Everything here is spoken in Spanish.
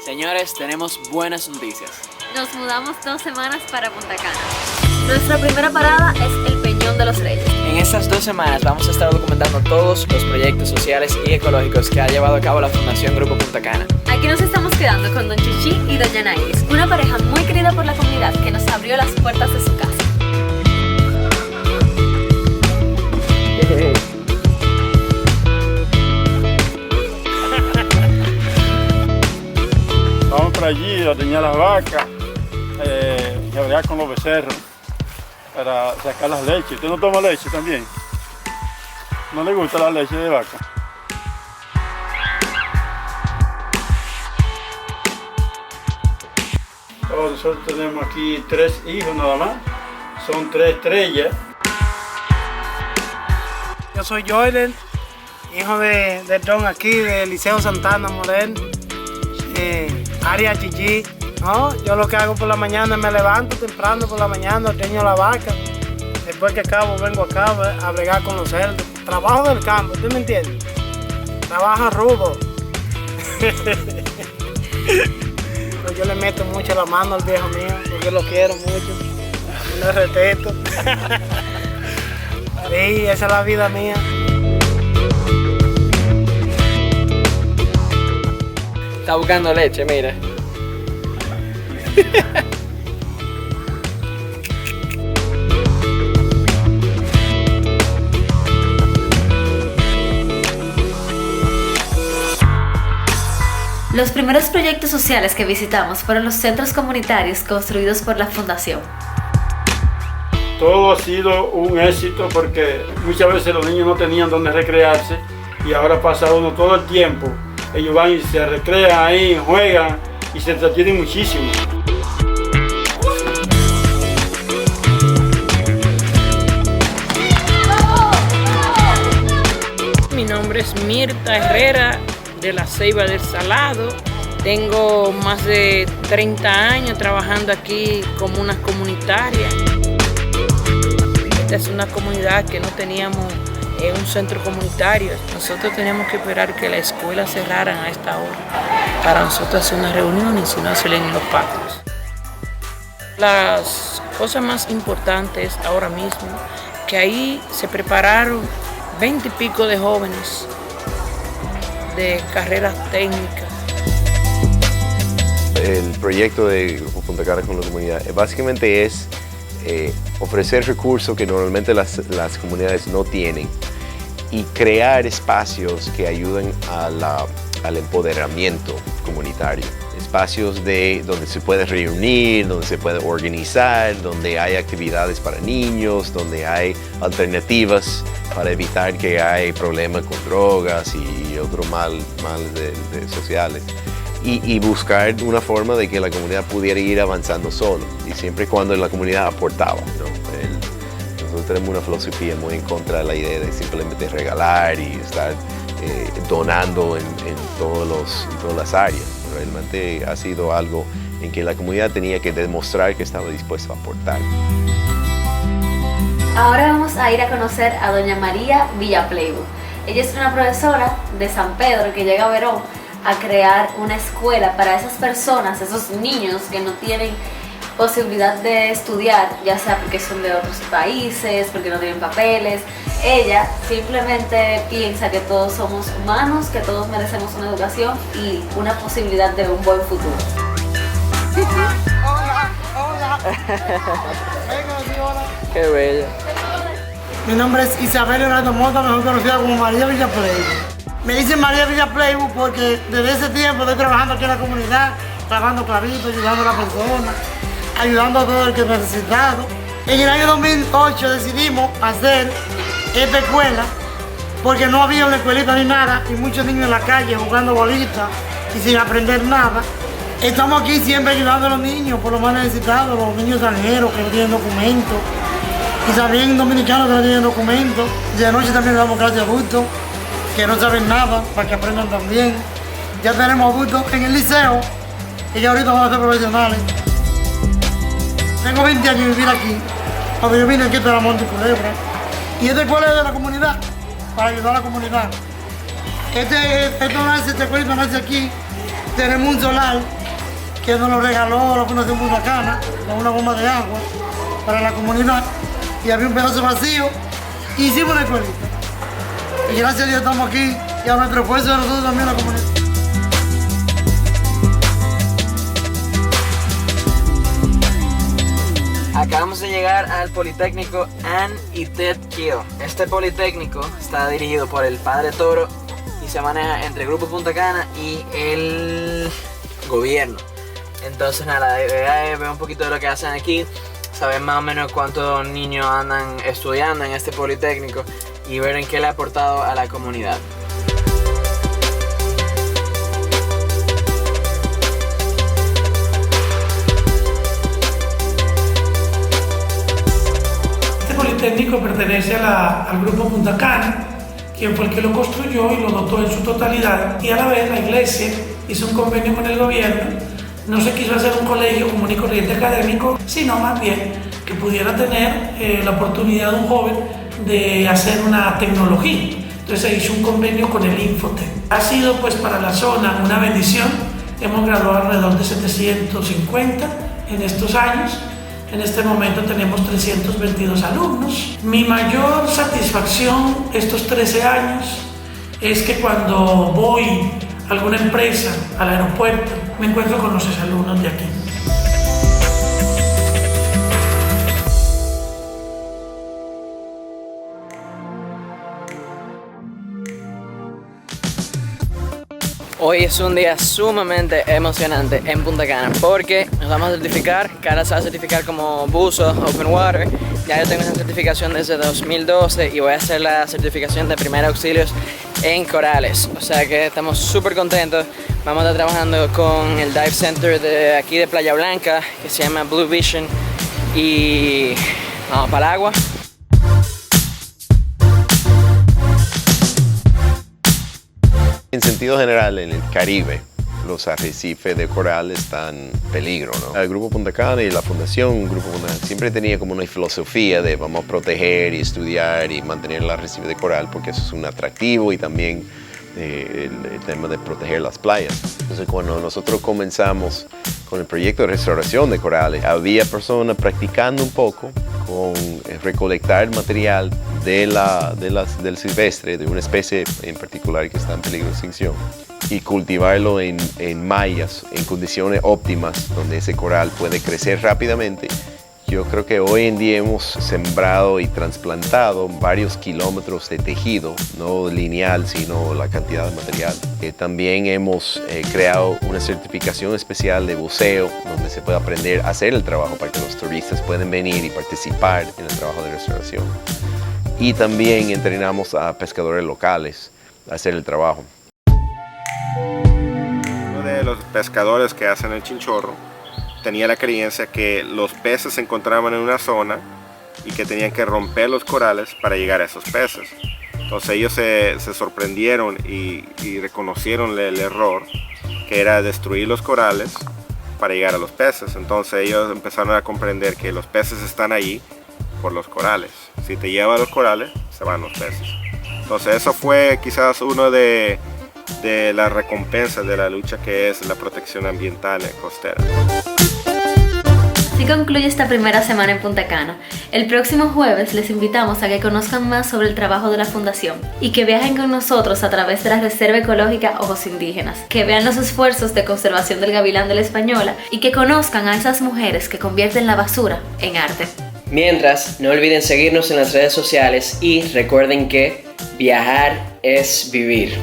Señores, tenemos buenas noticias. Nos mudamos 2 semanas para Punta Cana. Nuestra primera parada es el Peñón de los Reyes. En estas 2 semanas vamos a estar documentando todos los proyectos sociales y ecológicos que ha llevado a cabo la Fundación Grupo Punta Cana. Aquí nos estamos quedando con Don Chichi y Doña Nairis, una pareja muy querida por la comunidad que nos abrió las puertas de su casa. Vamos por allí a ordeñar las vacas y a bregar con los becerros para sacar las leches. ¿Usted no toma leche también? ¿No le gusta la leche de vaca? Nosotros tenemos aquí 3 hijos nada más. Son 3 estrellas. Yo soy Joel, hijo de Don aquí, del Liceo Santana Morel, área Chichi. No, yo lo que hago por la mañana, me levanto temprano por la mañana, ordeño la vaca. Después que acabo, vengo acá a bregar con los cerdos. Trabajo del campo, ¿usted me entiende? Trabajo rudo. Pero yo le meto mucho la mano al viejo mío, porque yo lo quiero mucho. Lo respeto. Sí, esa es la vida mía. Está buscando leche, mira. Los primeros proyectos sociales que visitamos fueron los centros comunitarios construidos por la Fundación. Todo ha sido un éxito porque muchas veces los niños no tenían dónde recrearse y ahora pasa uno todo el tiempo. Ellos van y se recrean ahí, juegan y se entretienen muchísimo. Mi nombre es Mirta Herrera, de la Ceiba del Salado. Tengo más de 30 años trabajando aquí como una comunitaria. Esta es una comunidad que no teníamos un centro comunitario. Nosotros teníamos que esperar que la escuela cerraran a esta hora para nosotros hacer una reunión y si no hacerla en los patios. Las cosas más importantes ahora mismo, que ahí se prepararon 20 y pico de jóvenes de carreras técnicas. El proyecto de Grupo Punta Cana con la comunidad básicamente es ofrecer recursos que normalmente las comunidades no tienen y crear espacios que ayuden al empoderamiento comunitario. Espacios donde se puede reunir, donde se puede organizar, donde hay actividades para niños, donde hay alternativas para evitar que hay problemas con drogas y otros males sociales. Y buscar una forma de que la comunidad pudiera ir avanzando solo, y siempre y cuando la comunidad aportaba, ¿no? Nosotros tenemos una filosofía muy en contra de la idea de simplemente regalar y estar donando en todas las áreas. Realmente ha sido algo en que la comunidad tenía que demostrar que estaba dispuesta a aportar. Ahora vamos a ir a conocer a Doña María Villapleibu. Ella es una profesora de San Pedro que llega a Verón a crear una escuela para esas personas, esos niños que no tienen posibilidad de estudiar, ya sea porque son de otros países, porque no tienen papeles. Ella simplemente piensa que todos somos humanos, que todos merecemos una educación y una posibilidad de un buen futuro. Hola, hola. Qué bella. Mi nombre es Isabel Leonardo Mota, mejor conocida como María Villapleibu. Me dicen María Villapleibu porque desde ese tiempo estoy trabajando aquí en la comunidad, trabajando clarito, ayudando a las personas, ayudando a todo el que es necesitado. En el año 2008 decidimos hacer esta escuela porque no había una escuelita ni nada y muchos niños en la calle jugando bolitas y sin aprender nada. Estamos aquí siempre ayudando a los niños, por lo más necesitados, los niños extranjeros que no tienen documentos y también dominicanos que no tienen documentos. Y de noche también damos clases a adultos que no saben nada para que aprendan también. Ya tenemos adultos en el liceo y ya ahorita vamos a ser profesionales. Tengo 20 años de vivir aquí, cuando yo vine aquí de la Monte Culebra. Y esta escuela es de la comunidad, para ayudar a la comunidad. Esta escuelita nace aquí tenemos un solar que nos lo regaló la Fundación Punta Cana, con una bomba de agua para la comunidad, y había un pedazo vacío, y hicimos una escuelita. Y gracias a Dios estamos aquí, y a nuestro esfuerzo de nosotros también la comunidad. Acabamos de llegar al Politécnico Ann y Ted Kiel. Este Politécnico está dirigido por el Padre Toro y se maneja entre Grupo Punta Cana y el gobierno. Entonces nada, la idea es ver un poquito de lo que hacen aquí, saber más o menos cuántos niños andan estudiando en este Politécnico y ver en qué le ha aportado a la comunidad. Este Politécnico pertenece al Grupo Punta Cana, quien fue el que lo construyó y lo dotó en su totalidad, y a la vez la iglesia hizo un convenio con el gobierno. No se quiso hacer un colegio común y corriente académico, sino más bien que pudiera tener la oportunidad de un joven de hacer una tecnología. Entonces se hizo un convenio con el Infotec. Ha sido pues para la zona una bendición. Hemos graduado alrededor de 750 en estos años. En este momento tenemos 322 alumnos. Mi mayor satisfacción estos 13 años es que cuando voy a alguna empresa, al aeropuerto, me encuentro con los exalumnos de aquí. Hoy es un día sumamente emocionante en Punta Cana porque nos vamos a certificar. Carla se va a certificar como buzo Open Water. Ya yo tengo esa certificación desde 2012 y voy a hacer la certificación de primeros auxilios en corales. O sea que estamos súper contentos. Vamos a estar trabajando con el Dive Center de aquí de Playa Blanca, que se llama Blue Vision, y vamos para el agua. En sentido general, en el Caribe, los arrecifes de coral están en peligro, ¿no? El Grupo Punta Cana y la Fundación Grupo Punta Cana siempre tenía como una filosofía de vamos a proteger y estudiar y mantener el arrecife de coral porque eso es un atractivo, y también el tema de proteger las playas. Entonces, cuando nosotros comenzamos con el proyecto de restauración de corales, había personas practicando un poco con recolectar material del silvestre, de una especie en particular que está en peligro de extinción, y cultivarlo en mallas, en condiciones óptimas, donde ese coral puede crecer rápidamente. Yo creo que hoy en día hemos sembrado y trasplantado varios kilómetros de tejido, no lineal, sino la cantidad de material. También hemos creado una certificación especial de buceo, donde se puede aprender a hacer el trabajo para que los turistas puedan venir y participar en el trabajo de restauración. Y también entrenamos a pescadores locales a hacer el trabajo. Uno de los pescadores que hacen el chinchorro tenía la creencia que los peces se encontraban en una zona y que tenían que romper los corales para llegar a esos peces. Entonces ellos se sorprendieron y reconocieron el error, que era destruir los corales para llegar a los peces. Entonces ellos empezaron a comprender que los peces están allí por los corales. Si te lleva a los corales, se van los peces. Entonces eso fue quizás uno de las recompensas de la lucha, que es la protección ambiental costera. Así concluye esta primera semana en Punta Cana. El próximo jueves les invitamos a que conozcan más sobre el trabajo de la Fundación y que viajen con nosotros a través de la Reserva Ecológica Ojos Indígenas, que vean los esfuerzos de conservación del gavilán de la Española y que conozcan a esas mujeres que convierten la basura en arte. Mientras, no olviden seguirnos en las redes sociales y recuerden que viajar es vivir.